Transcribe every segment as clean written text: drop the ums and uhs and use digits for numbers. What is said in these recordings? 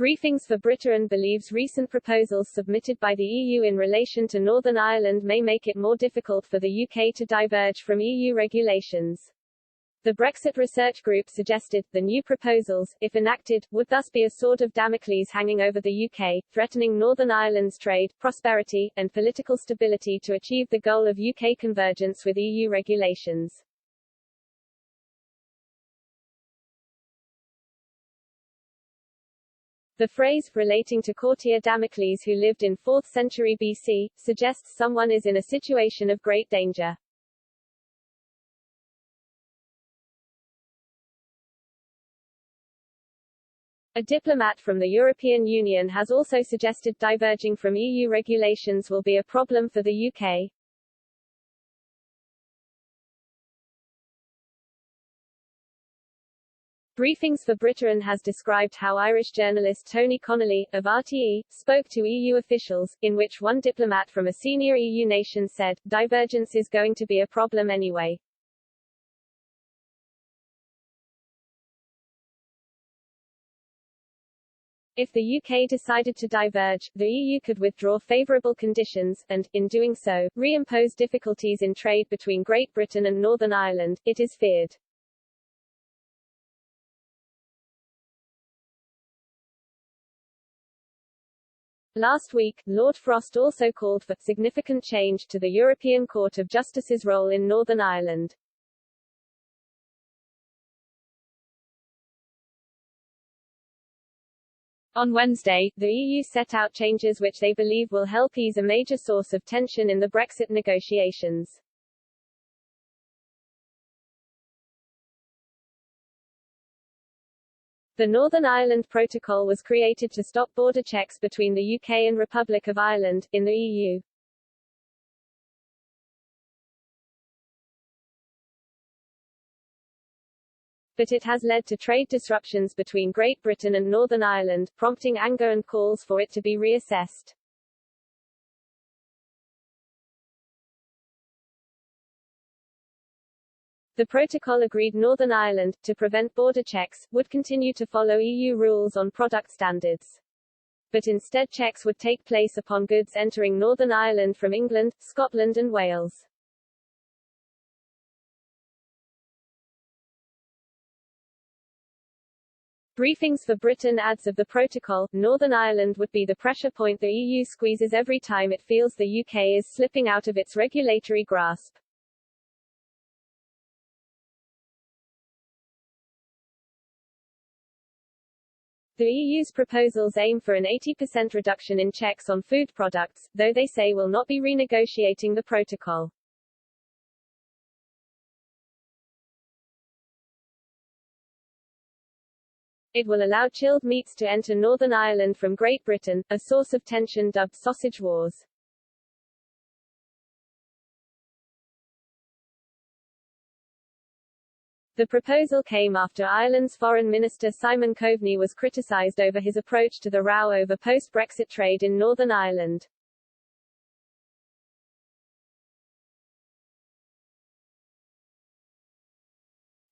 Briefings for Britain believes recent proposals submitted by the EU in relation to Northern Ireland may make it more difficult for the UK to diverge from EU regulations. The Brexit Research Group suggested, the new proposals, if enacted, would thus be a sword of Damocles hanging over the UK, threatening Northern Ireland's trade, prosperity, and political stability to achieve the goal of UK convergence with EU regulations. The phrase, relating to courtier Damocles who lived in 4th century BC, suggests someone is in a situation of great danger. A diplomat from the European Union has also suggested diverging from EU regulations will be a problem for the UK. Briefings for Britain has described how Irish journalist Tony Connolly, of RTE, spoke to EU officials, in which one diplomat from a senior EU nation said, divergence is going to be a problem anyway. If the UK decided to diverge, the EU could withdraw favourable conditions, and, in doing so, reimpose difficulties in trade between Great Britain and Northern Ireland, it is feared. Last week, Lord Frost also called for significant change to the European Court of Justice's role in Northern Ireland. On Wednesday, the EU set out changes which they believe will help ease a major source of tension in the Brexit negotiations. The Northern Ireland Protocol was created to stop border checks between the UK and Republic of Ireland, in the EU. But it has led to trade disruptions between Great Britain and Northern Ireland, prompting anger and calls for it to be reassessed. The protocol agreed Northern Ireland, to prevent border checks, would continue to follow EU rules on product standards. But instead checks would take place upon goods entering Northern Ireland from England, Scotland and Wales. Briefings for Britain adds of the protocol, Northern Ireland would be the pressure point the EU squeezes every time it feels the UK is slipping out of its regulatory grasp. The EU's proposals aim for an 80% reduction in checks on food products, though they say will not be renegotiating the protocol. It will allow chilled meats to enter Northern Ireland from Great Britain, a source of tension dubbed sausage wars. The proposal came after Ireland's Foreign Minister Simon Coveney was criticised over his approach to the row over post-Brexit trade in Northern Ireland.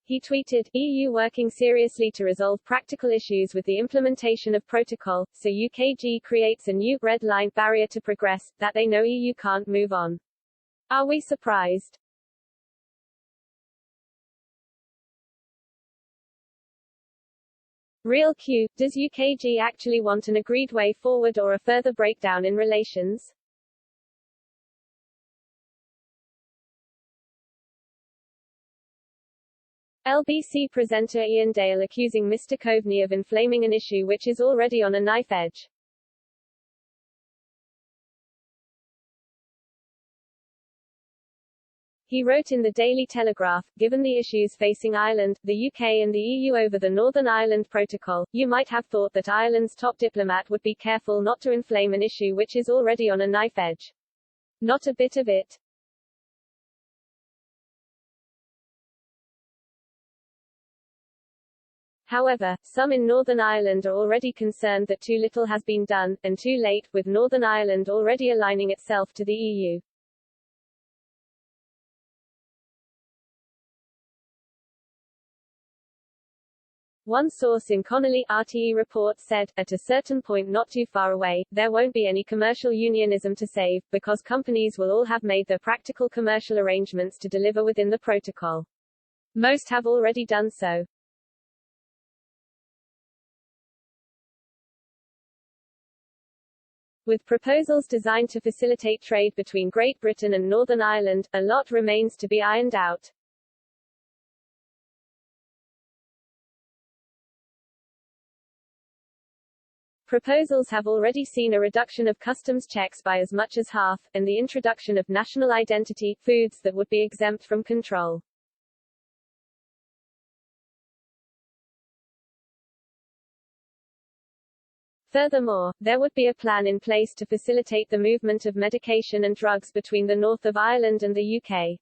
He tweeted, EU working seriously to resolve practical issues with the implementation of protocol, so UKG creates a new red line barrier to progress, that they know EU can't move on. Are we surprised? Real Q, does UKG actually want an agreed way forward or a further breakdown in relations? LBC presenter Ian Dale accusing Mr. Coveney of inflaming an issue which is already on a knife edge. He wrote in the Daily Telegraph, given the issues facing Ireland, the UK and the EU over the Northern Ireland Protocol, you might have thought that Ireland's top diplomat would be careful not to inflame an issue which is already on a knife edge. Not a bit of it. However, some in Northern Ireland are already concerned that too little has been done, and too late, with Northern Ireland already aligning itself to the EU. One source in Connolly RTE report said, at a certain point not too far away, there won't be any commercial unionism to save, because companies will all have made their practical commercial arrangements to deliver within the protocol. Most have already done so. With proposals designed to facilitate trade between Great Britain and Northern Ireland, a lot remains to be ironed out. Proposals have already seen a reduction of customs checks by as much as half, and the introduction of national identity foods that would be exempt from control. Furthermore, there would be a plan in place to facilitate the movement of medication and drugs between the north of Ireland and the UK.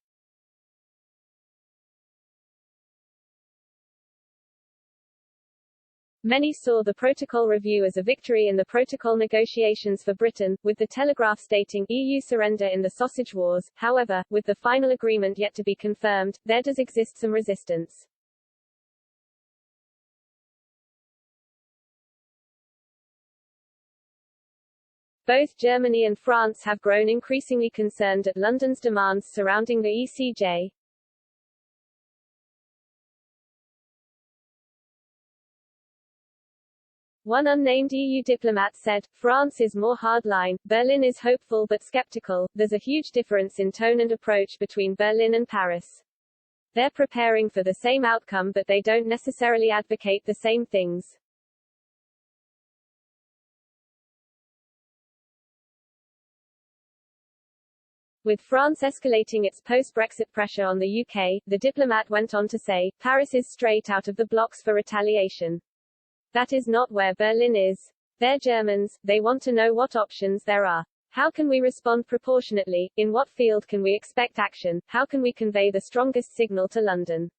Many saw the protocol review as a victory in the protocol negotiations for Britain, with the Telegraph stating EU surrender in the sausage wars. However, with the final agreement yet to be confirmed, there does exist some resistance. Both Germany and France have grown increasingly concerned at London's demands surrounding the ECJ. One unnamed EU diplomat said, France is more hardline, Berlin is hopeful but skeptical. There's a huge difference in tone and approach between Berlin and Paris. They're preparing for the same outcome but they don't necessarily advocate the same things. With France escalating its post-Brexit pressure on the UK, the diplomat went on to say, Paris is straight out of the blocks for retaliation. That is not where Berlin is. They're Germans, they want to know what options there are. How can we respond proportionately? In what field can we expect action? How can we convey the strongest signal to London?